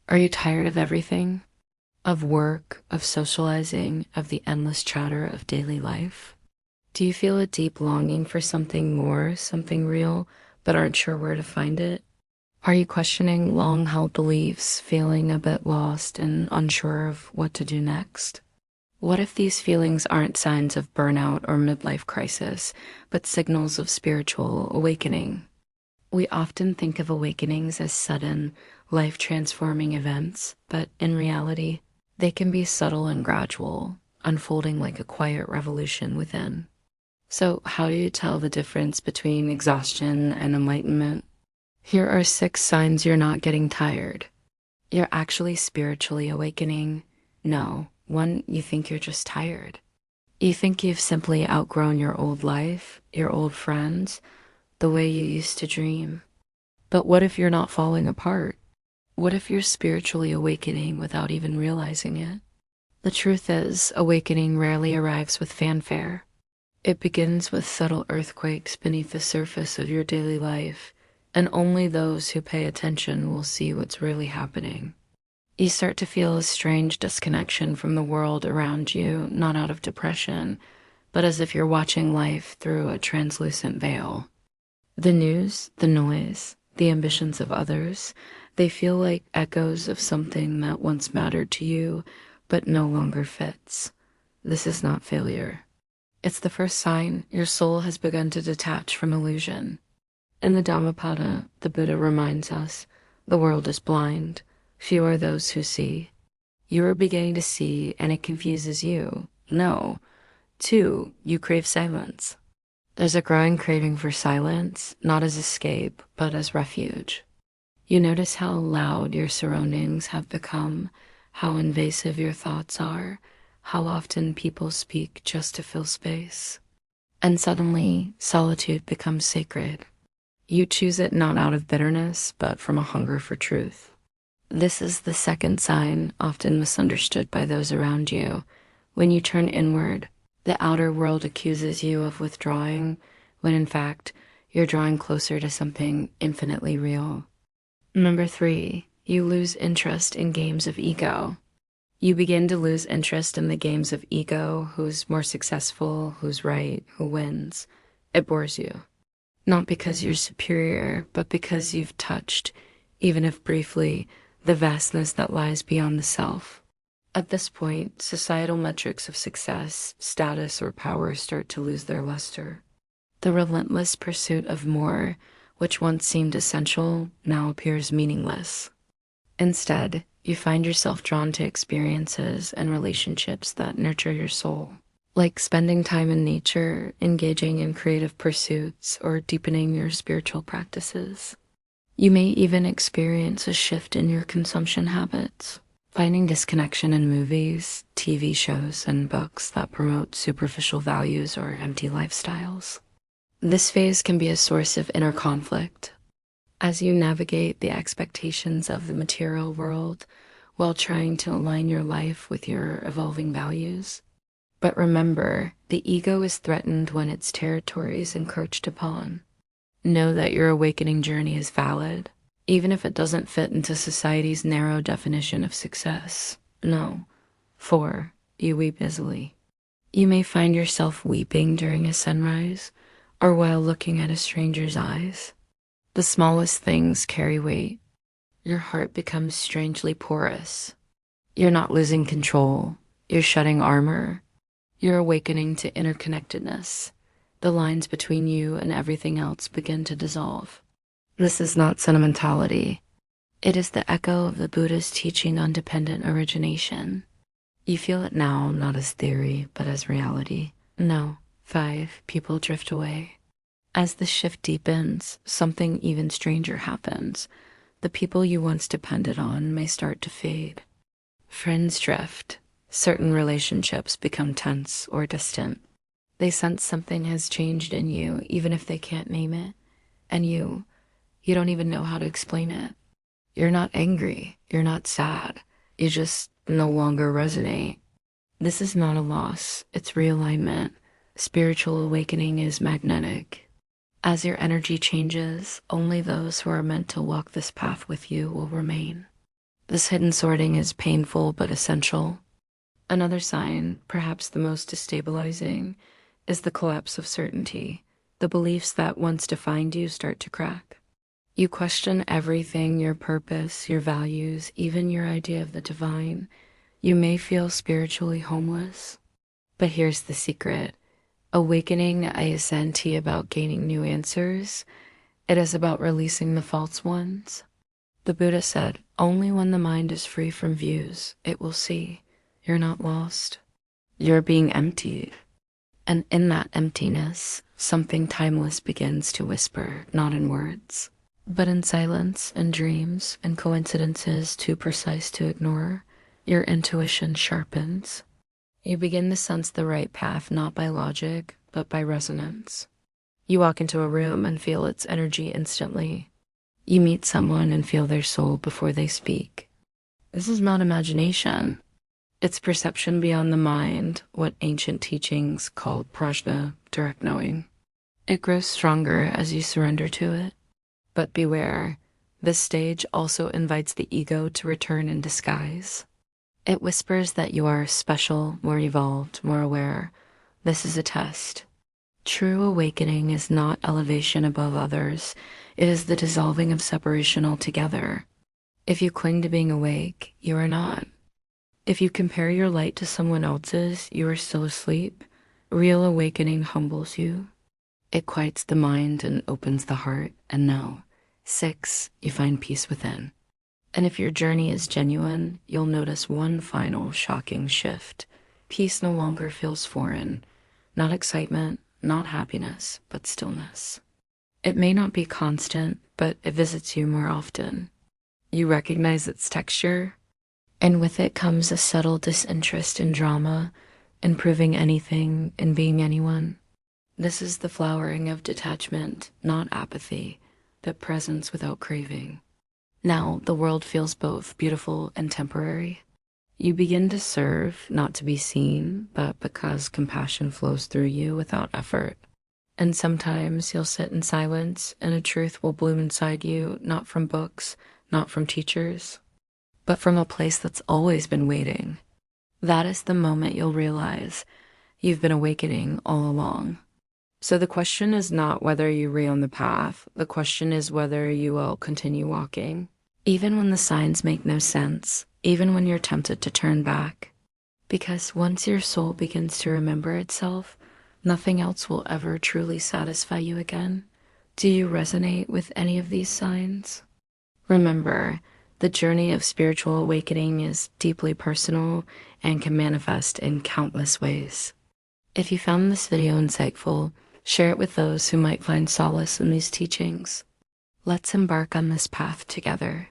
Are you tired of everything? Of work, of socializing, of the endless chatter of daily life? Do you feel a deep longing for something more, something real, but aren't sure where to find it? Are you questioning long-held beliefs, feeling a bit lost and unsure of what to do next? What if these feelings aren't signs of burnout or midlife crisis, but signals of spiritual awakening? We often think of awakenings as sudden, life-transforming events, but in reality, they can be subtle and gradual, unfolding like a quiet revolution within. So, how do you tell the difference between exhaustion and enlightenment? Here are 6 signs you're not getting tired. You're actually spiritually awakening. No, 1, you think you're just tired. You think you've simply outgrown your old life, your old friends, the way you used to dream. But what if you're not falling apart? What if you're spiritually awakening without even realizing it? The truth is, awakening rarely arrives with fanfare. It begins with subtle earthquakes beneath the surface of your daily life, and only those who pay attention will see what's really happening. You start to feel a strange disconnection from the world around you, not out of depression, but as if you're watching life through a translucent veil. The news, the noise, the ambitions of others, they feel like echoes of something that once mattered to you, but no longer fits. This is not failure. It's the first sign your soul has begun to detach from illusion. In the Dhammapada, the Buddha reminds us, the world is blind. Few are those who see. You are beginning to see, and it confuses you. No. 2, you crave silence. There's a growing craving for silence, not as escape, but as refuge. You notice how loud your surroundings have become, how invasive your thoughts are, how often people speak just to fill space. And suddenly, solitude becomes sacred. You choose it not out of bitterness, but from a hunger for truth. This is the second sign, often misunderstood by those around you. When you turn inward, the outer world accuses you of withdrawing, when in fact, you're drawing closer to something infinitely real. Number 3, you lose interest in games of ego. You begin to lose interest in the games of ego, who's more successful, who's right, who wins. It bores you. Not because you're superior, but because you've touched, even if briefly, the vastness that lies beyond the self. At this point, societal metrics of success, status, or power start to lose their luster. The relentless pursuit of more, which once seemed essential, now appears meaningless. Instead, you find yourself drawn to experiences and relationships that nurture your soul, like spending time in nature, engaging in creative pursuits, or deepening your spiritual practices. You may even experience a shift in your consumption habits, finding disconnection in movies, TV shows, and books that promote superficial values or empty lifestyles. This phase can be a source of inner conflict as you navigate the expectations of the material world while trying to align your life with your evolving values. But remember, the ego is threatened when its territory is encroached upon. Know that your awakening journey is valid, even if it doesn't fit into society's narrow definition of success. No. 4, you weep busily. You may find yourself weeping during a sunrise or while looking at a stranger's eyes. The smallest things carry weight. Your heart becomes strangely porous. You're not losing control. You're shedding armor. You're awakening to interconnectedness. The lines between you and everything else begin to dissolve. This is not sentimentality. It is the echo of the Buddha's teaching on dependent origination. You feel it now, not as theory, but as reality. No. 5, people drift away. As the shift deepens, something even stranger happens. The people you once depended on may start to fade. Friends drift. Certain relationships become tense or distant. They sense something has changed in you, even if they can't name it. And you don't even know how to explain it. You're not angry. You're not sad. You just no longer resonate. This is not a loss. It's realignment. Spiritual awakening is magnetic. As your energy changes, only those who are meant to walk this path with you will remain. This hidden sorting is painful but essential. Another sign, perhaps the most destabilizing, is the collapse of certainty. The beliefs that once defined you start to crack. You question everything, your purpose, your values, even your idea of the divine. You may feel spiritually homeless. But here's the secret. Awakening isn't about gaining new answers. It is about releasing the false ones. The Buddha said, only when the mind is free from views, it will see. You're not lost. You're being emptied. And in that emptiness, something timeless begins to whisper, not in words, but in silence and dreams and coincidences too precise to ignore. Your intuition sharpens. You begin to sense the right path not by logic, but by resonance. You walk into a room and feel its energy instantly. You meet someone and feel their soul before they speak. This is not imagination. It's perception beyond the mind, what ancient teachings called prajna, direct knowing. It grows stronger as you surrender to it. But beware, this stage also invites the ego to return in disguise. It whispers that you are special, more evolved, more aware. This is a test. True awakening is not elevation above others. It is the dissolving of separation altogether. If you cling to being awake, you are not. If you compare your light to someone else's, you are still asleep. Real awakening humbles you. It quiets the mind and opens the heart. And now, 6, you find peace within. And if your journey is genuine, you'll notice one final shocking shift. Peace no longer feels foreign. Not excitement, not happiness, but stillness. It may not be constant, but it visits you more often. You recognize its texture, and with it comes a subtle disinterest in drama, in proving anything, in being anyone. This is the flowering of detachment, not apathy, but presence without craving. Now the world feels both beautiful and temporary. You begin to serve, not to be seen, but because compassion flows through you without effort. And sometimes you'll sit in silence and a truth will bloom inside you, not from books, not from teachers, but from a place that's always been waiting. That is the moment you'll realize you've been awakening all along. So the question is not whether you re on the path. The question is whether you will continue walking. Even when the signs make no sense, even when you're tempted to turn back. Because once your soul begins to remember itself, nothing else will ever truly satisfy you again. Do you resonate with any of these signs? Remember, the journey of spiritual awakening is deeply personal and can manifest in countless ways. If you found this video insightful, share it with those who might find solace in these teachings. Let's embark on this path together.